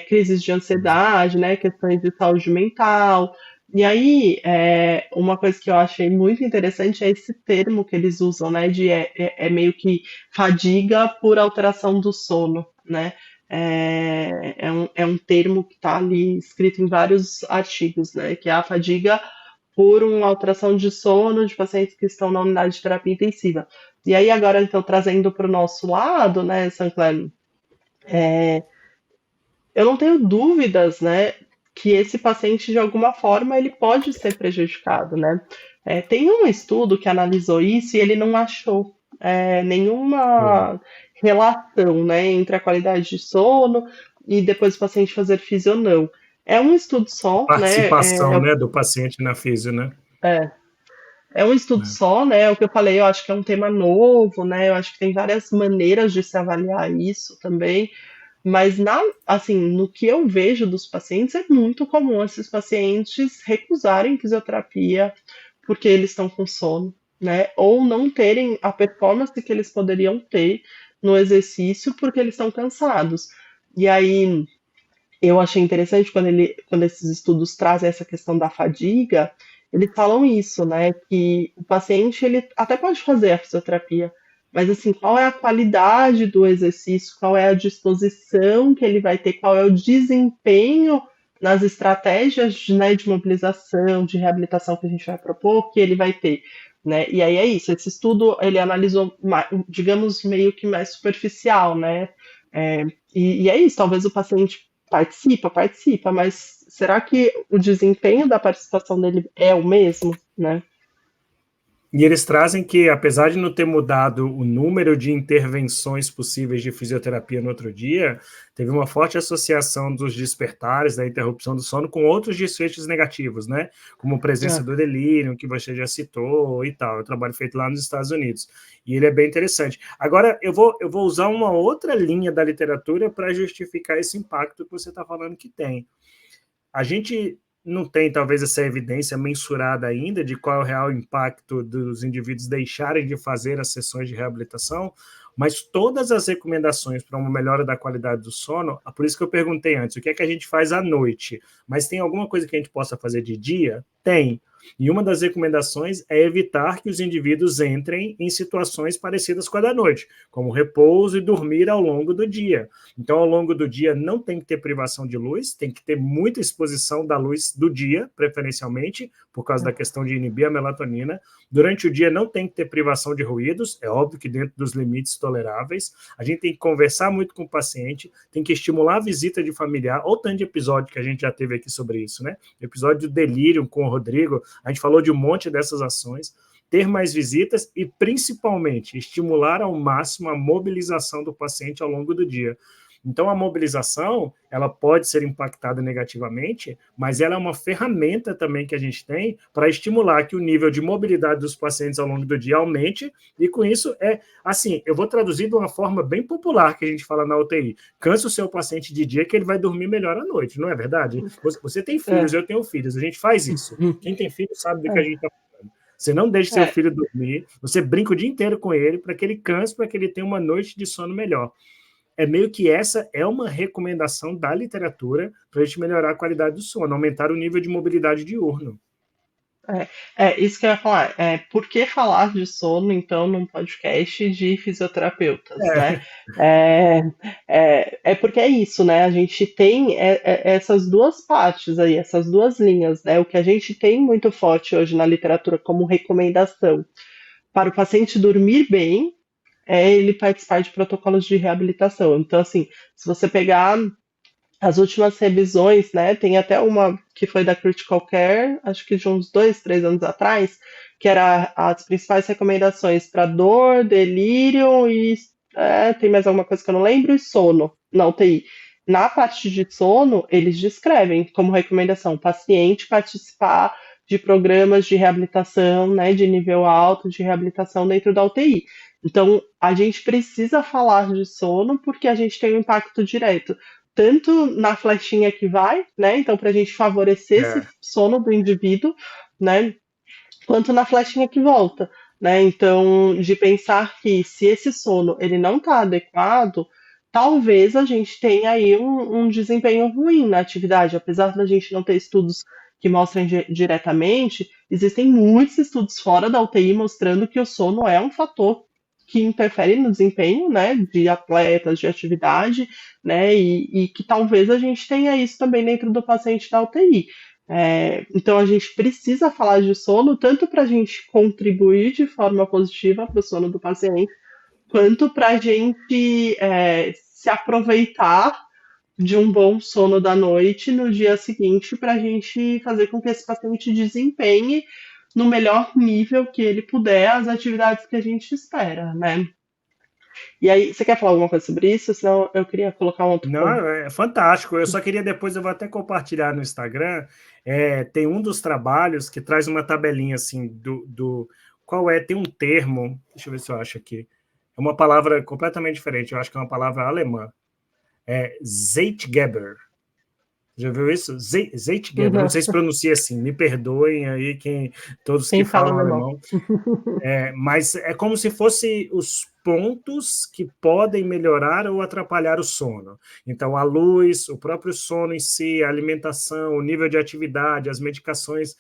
B: Crises de ansiedade, né? Questões de saúde mental. E aí, uma coisa que eu achei muito interessante é esse termo que eles usam, né? É meio que fadiga por alteração do sono, né? É um termo que está ali escrito em vários artigos, né? Que é a fadiga por uma alteração de sono de pacientes que estão na unidade de terapia intensiva. E aí agora, então, trazendo para o nosso lado, né, Sancler, eu não tenho dúvidas, né, que esse paciente, de alguma forma, ele pode ser prejudicado, né? Tem um estudo que analisou isso e ele não achou
A: Sim.
B: nenhuma relação, né, entre a qualidade de sono e depois o paciente fazer fisio ou não. É um estudo só, né?
A: Participação, né, do paciente na físio, né?
B: É, é um estudo
A: É.
B: só, né? É o que eu falei, eu acho que é um tema novo, né? Eu acho que tem várias maneiras de se avaliar isso também. Mas assim, no que eu vejo dos pacientes, é muito comum esses pacientes recusarem fisioterapia porque eles estão com sono, né? Ou não terem a performance que eles poderiam ter no exercício porque eles estão cansados. E aí eu achei interessante quando esses estudos trazem essa questão da fadiga, eles falam isso, né? Que o paciente ele até pode fazer a fisioterapia, mas assim, qual é a qualidade do exercício, qual é a disposição que ele vai ter, qual é o desempenho nas estratégias, né, de mobilização, de reabilitação que a gente vai propor, que ele vai ter. Né? E aí é isso, esse estudo ele analisou, digamos, meio que mais superficial, né? E é isso, talvez o paciente participa, mas será que o desempenho da participação dele é o mesmo, né?
A: E eles trazem que, apesar de não ter mudado o número de intervenções possíveis de fisioterapia no outro dia, teve uma forte associação dos despertares, da interrupção do sono, com outros desfechos negativos, né? Como a presença do
B: É.
A: delírio, que você já citou e tal. É um trabalho feito lá nos Estados Unidos. E ele é bem interessante. Agora, eu vou usar uma outra linha da literatura para justificar esse impacto que você está falando que tem. A gente não tem, talvez, essa evidência mensurada ainda de qual é o real impacto dos indivíduos deixarem de fazer as sessões de reabilitação, mas todas as recomendações para uma melhora da qualidade do sono, por isso que eu perguntei antes, o que é que a gente faz à noite? Mas tem alguma coisa que a gente possa fazer de dia? Tem. E uma das recomendações é evitar que os indivíduos entrem em situações parecidas com a da noite, como repouso e dormir ao longo do dia. Então, ao longo do dia, não tem que ter privação de luz, tem que ter muita exposição da luz do dia, preferencialmente, por causa da questão de inibir a melatonina. Durante o dia, não tem que ter privação de ruídos, é óbvio que dentro dos limites toleráveis. A gente tem que conversar muito com o paciente, tem que estimular a visita de familiar, ou tanto de episódio que a gente já teve aqui sobre isso, né? O episódio do delírio com o Rodrigo, a gente falou de um monte dessas ações. Ter mais visitas e, principalmente, estimular ao máximo a mobilização do paciente ao longo do dia. Então, a mobilização, ela pode ser impactada negativamente, mas ela é uma ferramenta também que a gente tem para estimular que o nível de mobilidade dos pacientes ao longo do dia aumente, e com isso assim, eu vou traduzir de uma forma bem popular que a gente fala na UTI, cansa o seu paciente de dia que ele vai dormir melhor à noite, não é verdade? Você tem filhos,
B: É,
A: eu tenho filhos, a gente faz isso. Quem tem filho sabe do que a
B: é,
A: gente está falando. Você não deixa seu
B: é.
A: filho dormir, você brinca o dia inteiro com ele para que ele canse, para que ele tenha uma noite de sono melhor. É meio que essa é uma recomendação da literatura para a gente melhorar a qualidade do sono, aumentar o nível de mobilidade diurno.
B: Isso que eu ia falar. Por que falar de sono, então, num podcast de fisioterapeutas, né?
A: É,
B: É, é porque é isso, né? A gente tem essas duas partes aí, essas duas linhas, né? O que a gente tem muito forte hoje na literatura como recomendação para o paciente dormir bem é ele participar de protocolos de reabilitação. Então, assim, se você pegar as últimas revisões, né? Tem até uma que foi da Critical Care, acho que de uns 2, 3 anos atrás, que era as principais recomendações para dor, delírio e tem mais alguma coisa que eu não lembro, e sono na UTI. Na parte de sono, eles descrevem como recomendação o paciente participar de programas de reabilitação, né, de nível alto de reabilitação dentro da UTI. Então, a gente precisa falar de sono porque a gente tem um impacto direto tanto na flechinha que vai, né? Então, para a gente favorecer esse
A: é,
B: sono do indivíduo, né? Quanto na flechinha que volta, né? Então, de pensar que se esse sono ele não está adequado, talvez a gente tenha aí um desempenho ruim na atividade, apesar da gente não ter estudos que mostrem diretamente, existem muitos estudos fora da UTI mostrando que o sono é um fator que interfere no desempenho, né, de atletas, de atividade, né, e que talvez a gente tenha isso também dentro do paciente da UTI. Então a gente precisa falar de sono tanto para a gente contribuir de forma positiva para o sono do paciente, quanto para a gente se aproveitar de um bom sono da noite no dia seguinte para a gente fazer com que esse paciente desempenhe no melhor nível que ele puder as atividades que a gente espera, né? E aí, você quer falar alguma coisa sobre isso? Senão eu queria colocar um outro
A: Não,
B: ponto.
A: é fantástico. Eu só queria depois, eu vou até compartilhar no Instagram. Tem um dos trabalhos que traz uma tabelinha assim qual é, tem um termo, deixa eu ver se eu acho aqui. É uma palavra completamente diferente, eu acho que é uma palavra alemã. Zeitgeber. Já viu isso? Zeitgeber, não
B: Uhum.
A: sei se pronuncia assim, me perdoem aí todos que
B: Quem fala
A: falam
B: alemão?
A: alemão, mas é como se fosse os pontos que podem melhorar ou atrapalhar o sono. Então, a luz, o próprio sono em si, a alimentação, o nível de atividade, as medicações.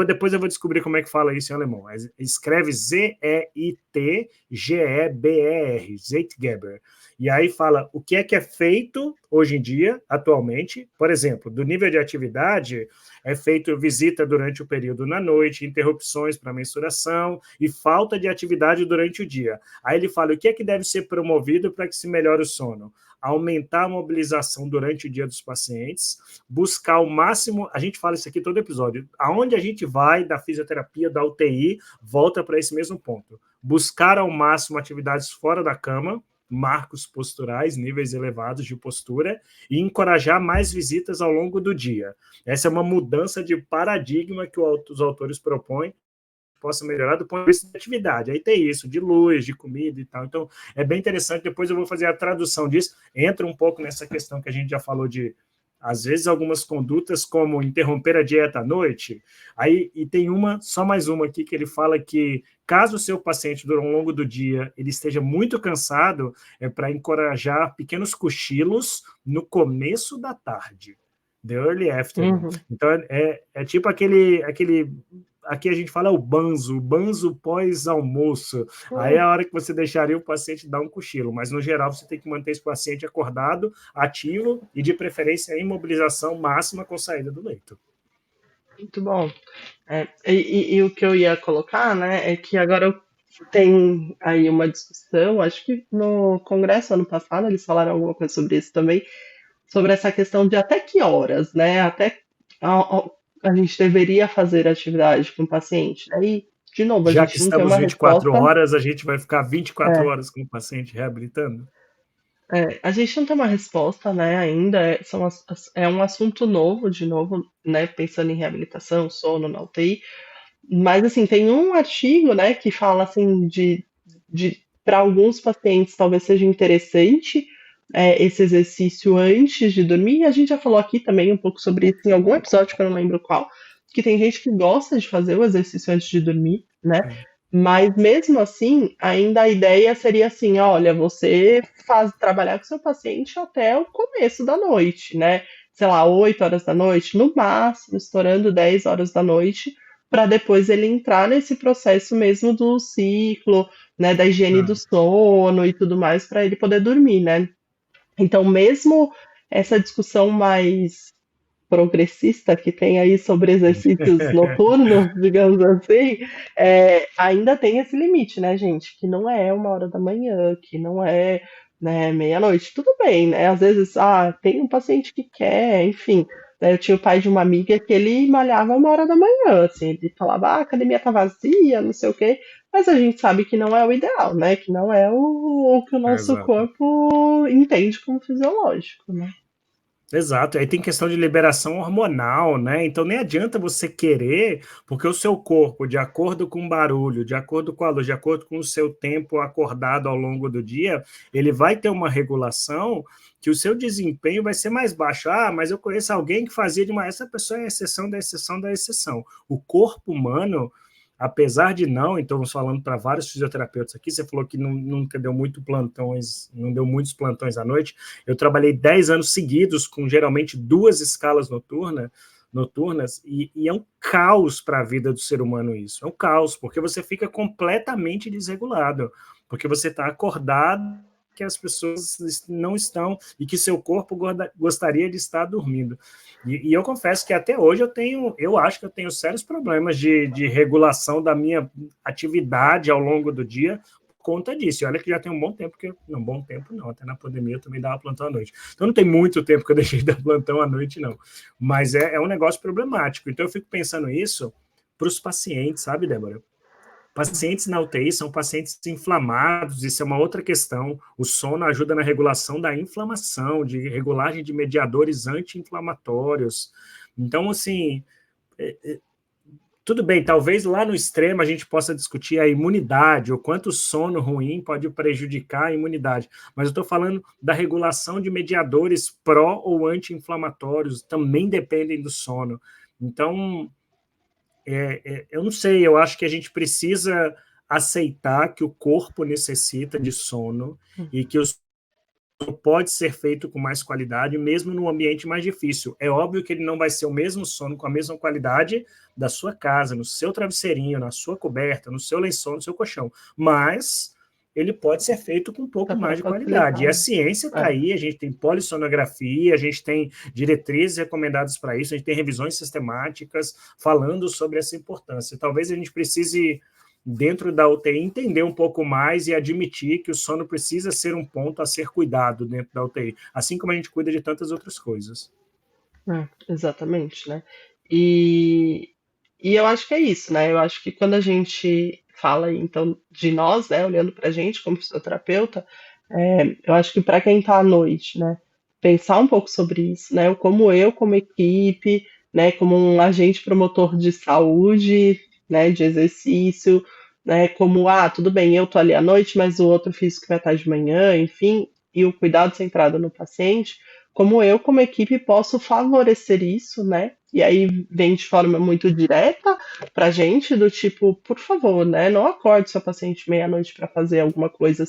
A: Depois eu vou descobrir como é que fala isso em alemão. Escreve Zeitgeber, Zeitgeber. E aí fala o que é feito hoje em dia, atualmente. Por exemplo, do nível de atividade, é feito visita durante o período na noite, interrupções para mensuração e falta de atividade durante o dia. Aí ele fala o que deve ser promovido para que se melhore o sono. Aumentar a mobilização durante o dia dos pacientes, buscar o máximo, a gente fala isso aqui todo episódio, aonde a gente vai da fisioterapia, da UTI, volta para esse mesmo ponto. Buscar ao máximo atividades fora da cama, marcos posturais, níveis elevados de postura, e encorajar mais visitas ao longo do dia. Essa é uma mudança de paradigma que os autores propõem, possa melhorar do ponto de vista da atividade. Aí tem isso, de luz, de comida e tal. Então, é bem interessante. Depois eu vou fazer a tradução disso. Entra um pouco nessa questão que a gente já falou de, às vezes, algumas condutas, como interromper a dieta à noite. Aí, e tem só mais uma aqui, que ele fala que, caso o seu paciente, ao longo do dia, ele esteja muito cansado, é para encorajar pequenos cochilos no começo da tarde. The early afternoon.
B: Uhum.
A: Então, é tipo aqui a gente fala o banzo pós-almoço. Aí é a hora que você deixaria o paciente dar um cochilo, mas no geral você tem que manter esse paciente acordado, ativo e de preferência em mobilização máxima com saída do leito.
B: Muito bom. E o que eu ia colocar, né, é que agora tem aí uma discussão, acho que no congresso ano passado eles falaram alguma coisa sobre isso também, sobre essa questão de até que horas, né, até a, a gente deveria fazer atividade com o paciente. Aí, de novo, a
A: Já que
B: gente não tem
A: estamos
B: uma
A: 24
B: resposta.
A: horas, a gente vai ficar 24
B: É,
A: horas com o paciente reabilitando?
B: a gente não tem uma resposta, né, ainda. É um assunto novo, de novo, né, pensando em reabilitação, sono na UTI. Mas, assim, tem um artigo, né, que fala, assim, de para alguns pacientes talvez seja interessante esse exercício antes de dormir. E a gente já falou aqui também um pouco sobre isso em algum episódio, que eu não lembro qual, que tem gente que gosta de fazer o exercício antes de dormir, né? Mas mesmo assim, ainda a ideia seria assim, olha, você faz trabalhar com seu paciente até o começo da noite, né? Sei lá, 8 horas da noite, no máximo, estourando 10 horas da noite, para depois ele entrar nesse processo mesmo do ciclo, né, da higiene do
A: Ah,
B: sono e tudo mais, para ele poder dormir, né? Então, mesmo essa discussão mais progressista que tem aí sobre exercícios noturnos, digamos assim, ainda tem esse limite, né, gente? Que não é 1 hora da manhã, que não é, né, meia-noite. Tudo bem, né? Às vezes, tem um paciente que quer, enfim. Né, eu tinha o pai de uma amiga que ele malhava 1 hora da manhã, assim, ele falava, a academia tá vazia, não sei o quê, mas a gente sabe que não é o ideal, né? Que não é o que o nosso
A: exato.
B: corpo entende como fisiológico, né?
A: Exato, aí tem questão de liberação hormonal, né? Então nem adianta você querer, porque o seu corpo, de acordo com o barulho, de acordo com a luz, de acordo com o seu tempo acordado ao longo do dia, ele vai ter uma regulação que o seu desempenho vai ser mais baixo. Ah, mas eu conheço alguém que fazia demais. Essa pessoa é a exceção da exceção da exceção. O corpo humano, apesar de não, então estamos falando para vários fisioterapeutas aqui, você falou que nunca deu muito plantões, não deu muitos plantões à noite. Eu trabalhei 10 anos seguidos com geralmente 2 escalas noturnas, e é um caos para a vida do ser humano isso. É um caos, porque você fica completamente desregulado, porque você está acordado que as pessoas não estão e que seu corpo gostaria de estar dormindo. E eu confesso que até hoje eu acho que eu tenho sérios problemas de regulação da minha atividade ao longo do dia por conta disso. E olha que já tem um bom tempo não, bom tempo não, até na pandemia eu também dava plantão à noite. Então não tem muito tempo que eu deixei de dar plantão à noite, não. Mas é um negócio problemático. Então eu fico pensando isso para os pacientes, sabe, Débora? Pacientes na UTI são pacientes inflamados, isso é uma outra questão. O sono ajuda na regulação da inflamação, de regulagem de mediadores anti-inflamatórios. Então, assim, tudo bem, talvez lá no extremo a gente possa discutir a imunidade, o quanto o sono ruim pode prejudicar a imunidade, mas eu estou falando da regulação de mediadores pró ou anti-inflamatórios, também dependem do sono. Então, eu não sei, eu acho que a gente precisa aceitar que o corpo necessita de sono e que o sono pode ser feito com mais qualidade, mesmo num ambiente mais difícil. É óbvio que ele não vai ser o mesmo sono com a mesma qualidade da sua casa, no seu travesseirinho, na sua coberta, no seu lençol, no seu colchão, mas ele pode ser feito com um pouco mais de qualidade. E a ciência está aí, a gente tem polissonografia, a gente tem diretrizes recomendadas para isso, a gente tem revisões sistemáticas falando sobre essa importância. Talvez a gente precise, dentro da UTI, entender um pouco mais e admitir que o sono precisa ser um ponto a ser cuidado dentro da UTI, assim como a gente cuida de tantas outras coisas.
B: Exatamente, né? E, e eu acho que é isso, né? Eu acho que quando a gente fala, então, de nós, né, olhando pra gente como fisioterapeuta, eu acho que para quem tá à noite, né, pensar um pouco sobre isso, né? Como eu, como equipe, né, como um agente promotor de saúde, né, de exercício, né, como, tudo bem, eu tô ali à noite, mas o outro físico vai estar de manhã, enfim, e o cuidado centrado no paciente, como eu, como equipe, posso favorecer isso, né? E aí vem de forma muito direta pra gente, do tipo, por favor, né? Não acorde seu paciente meia-noite para fazer alguma coisa.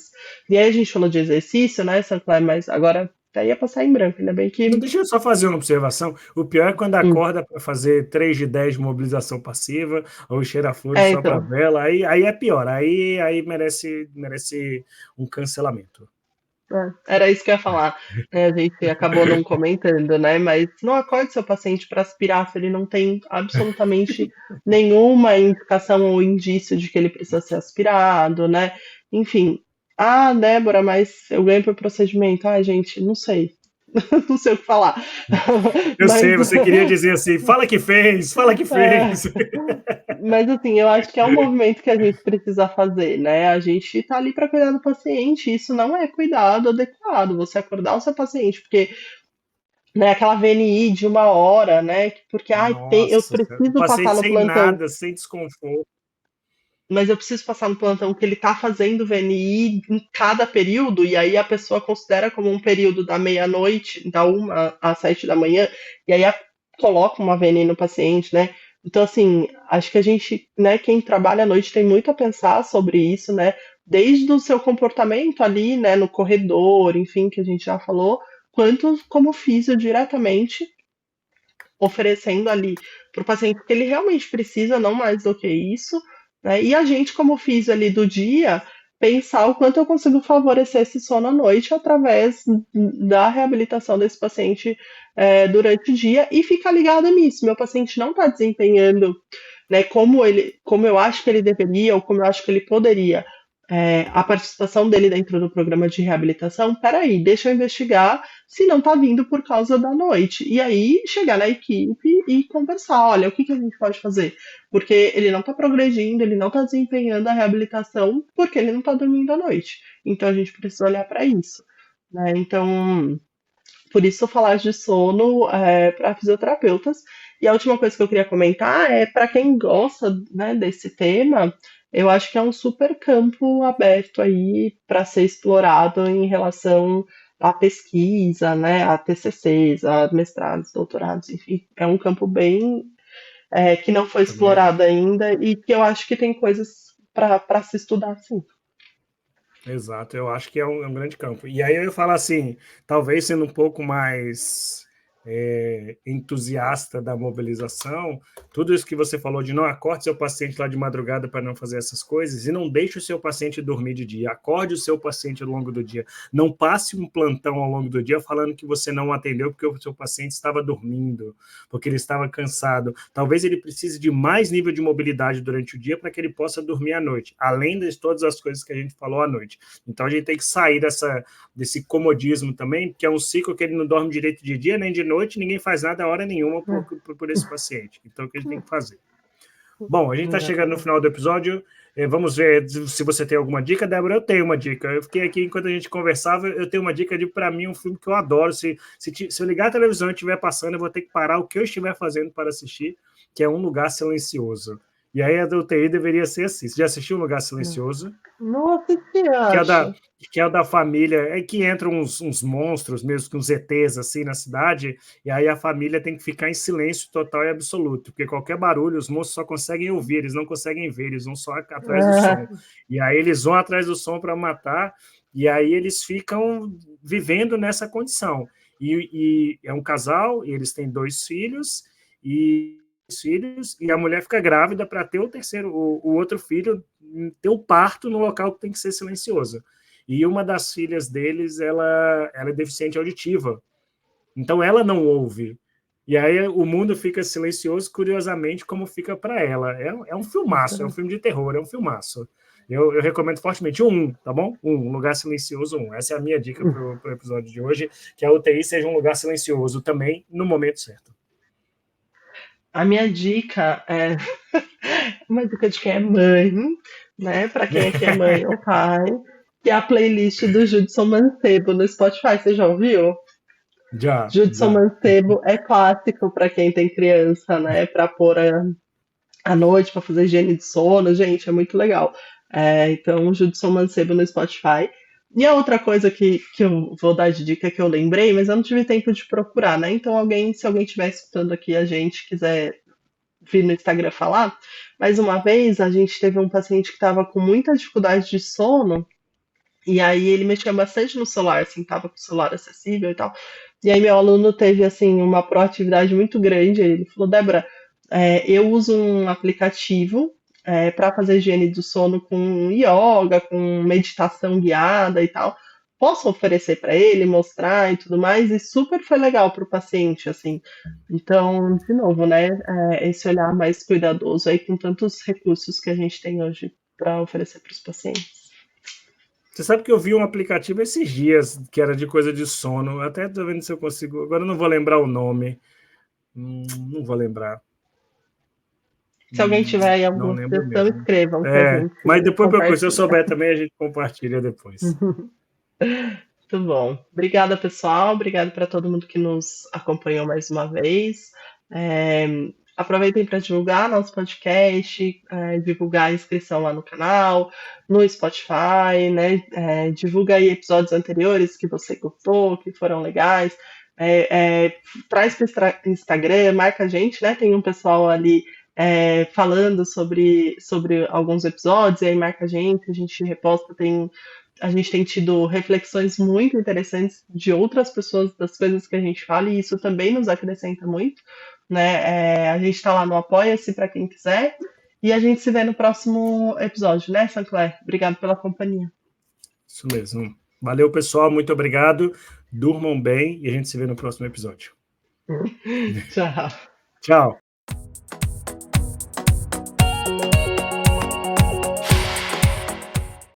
B: E aí a gente falou de exercício, né, Sancler? Mas agora até ia passar em branco, ainda bem que.
A: Não, deixa eu só fazer uma observação. O pior é quando acorda para fazer 3 de 10 de mobilização passiva, ou cheira flores só para
B: Então.
A: vela, aí é pior, aí merece um cancelamento.
B: Era isso que eu ia falar. A gente acabou não comentando, né? Mas não acorde seu paciente para aspirar se ele não tem absolutamente nenhuma indicação ou indício de que ele precisa ser aspirado, né? Enfim. Débora, mas eu ganho por procedimento. Gente, não sei. Não sei o que falar.
A: Eu
B: Mas,
A: sei, você queria dizer assim, fala que fez, fala que
B: é,
A: fez.
B: mas assim, eu acho que é um movimento que a gente precisa fazer, né? A gente tá ali para cuidar do paciente, isso não é cuidado adequado, você acordar o seu paciente, porque, né, aquela VNI de 1 hora, né? Porque eu
A: Nossa, o
B: preciso passar
A: paciente
B: no
A: sem
B: plantão,
A: nada, sem desconforto.
B: mas eu preciso passar no plantão que ele tá fazendo VNI em cada período, e aí a pessoa considera como um período da meia-noite, da 1 às 7 da manhã, e aí coloca uma VNI no paciente, né? Então, assim, acho que a gente, né, quem trabalha à noite tem muito a pensar sobre isso, né? Desde o seu comportamento ali, né, no corredor, enfim, que a gente já falou, quanto como físio diretamente oferecendo ali para o paciente que ele realmente precisa, não mais do que isso, né? E a gente, como fiz ali do dia, pensar o quanto eu consigo favorecer esse sono à noite através da reabilitação desse paciente durante o dia e ficar ligado nisso. Meu paciente não está desempenhando, né, como eu acho que ele deveria ou como eu acho que ele poderia. A participação dele dentro do programa de reabilitação, peraí, deixa eu investigar se não está vindo por causa da noite. E aí chegar na equipe e conversar, olha, o que a gente pode fazer? Porque ele não está progredindo, ele não está desempenhando a reabilitação porque ele não está dormindo à noite. Então a gente precisa olhar para isso. Né? Então, por isso falar de sono para fisioterapeutas. E a última coisa que eu queria comentar é para quem gosta, né, desse tema, eu acho que é um super campo aberto aí para ser explorado em relação à pesquisa, né, a TCCs, a mestrados, doutorados, enfim, é um campo bem que não foi
A: Também acho.
B: explorado ainda e que eu acho que tem coisas para se estudar, sim.
A: Exato, eu acho que é um grande campo. E aí eu ia falar assim, talvez sendo um pouco mais entusiasta da mobilização, tudo isso que você falou de não acorde seu paciente lá de madrugada para não fazer essas coisas, e não deixe o seu paciente dormir de dia, acorde o seu paciente ao longo do dia, não passe um plantão ao longo do dia falando que você não atendeu porque o seu paciente estava dormindo, porque ele estava cansado, talvez ele precise de mais nível de mobilidade durante o dia para que ele possa dormir à noite, além de todas as coisas que a gente falou à noite. Então a gente tem que sair desse comodismo também, que é um ciclo que ele não dorme direito de dia nem de noite, ninguém faz nada a hora nenhuma por esse paciente. Então, o que a gente tem que fazer? Bom, a gente está chegando no final do episódio. Vamos ver se você tem alguma dica. Débora, eu tenho uma dica. Eu fiquei aqui enquanto a gente conversava. Eu tenho uma dica de, para mim, um filme que eu adoro. Se eu ligar a televisão e estiver passando, eu vou ter que parar o que eu estiver fazendo para assistir, que é Um Lugar Silencioso. E aí a da UTI deveria ser assim. Você já assistiu Um Lugar Silencioso?
B: Nossa, que
A: Que é o da família, que entram uns monstros, mesmo que uns ETs assim na cidade, e aí a família tem que ficar em silêncio total e absoluto, porque qualquer barulho os monstros só conseguem ouvir, eles não conseguem ver, eles vão só atrás do som. E aí eles vão atrás do som para matar, e aí eles ficam vivendo nessa condição. E é um casal, e eles têm 2 filhos, e a mulher fica grávida para ter o outro filho, ter o parto no local que tem que ser silencioso. E uma das filhas deles, ela é deficiente auditiva. Então, ela não ouve. E aí o mundo fica silencioso, curiosamente, como fica para ela. É um filmaço, é um filme de terror, é um filmaço. Eu recomendo fortemente tá bom? Um Lugar Silencioso 1. Essa é a minha dica para o episódio de hoje, que a UTI seja um lugar silencioso também, no momento certo.
B: A minha dica é uma dica de quem é mãe, né? Para quem aqui é mãe ou pai, que é a playlist do Judson Mancebo no Spotify. Você já ouviu?
A: Já.
B: Judson Mancebo é clássico para quem tem criança, né? Para pôr à noite, para fazer higiene de sono. Gente, é muito legal. Então, Judson Mancebo no Spotify. E a outra coisa que eu vou dar de dica que eu lembrei, mas eu não tive tempo de procurar, né? Então, se alguém estiver escutando aqui a gente quiser vir no Instagram falar, mais uma vez a gente teve um paciente que estava com muita dificuldade de sono, e aí ele mexia bastante no celular, assim, tava com o celular acessível e tal. E aí meu aluno teve, assim, uma proatividade muito grande. Ele falou, Débora, eu uso um aplicativo para fazer higiene do sono com yoga, com meditação guiada e tal. Posso oferecer para ele, mostrar e tudo mais? E super foi legal para o paciente, assim. Então, de novo, né, esse olhar mais cuidadoso aí com tantos recursos que a gente tem hoje para oferecer para os pacientes.
A: Você sabe que eu vi um aplicativo esses dias que era de coisa de sono. Até estou vendo se eu consigo. Agora eu não vou lembrar o nome. Não vou lembrar.
B: Se alguém tiver aí
A: Não
B: alguma
A: lembro
B: sugestão,
A: mesmo.
B: escrevam que a gente
A: Mas depois, se eu
B: compartilha.
A: souber também, a gente compartilha depois.
B: Muito bom. Obrigada, pessoal. Obrigada para todo mundo que nos acompanhou mais uma vez. Aproveitem para divulgar nosso podcast, divulgar a inscrição lá no canal, no Spotify, né? Divulga aí episódios anteriores que você gostou, que foram legais. Traz para o Instagram, marca a gente, né? Tem um pessoal ali falando sobre alguns episódios, e aí marca a gente reposta, a gente tem tido reflexões muito interessantes de outras pessoas, das coisas que a gente fala, e isso também nos acrescenta muito, né? A gente está lá no Apoia-se para quem quiser, e a gente se vê no próximo episódio, né, Sancler? Obrigado pela companhia.
A: Isso mesmo. Valeu, pessoal. Muito obrigado. Durmam bem e a gente se vê no próximo episódio.
B: Tchau.
A: Tchau.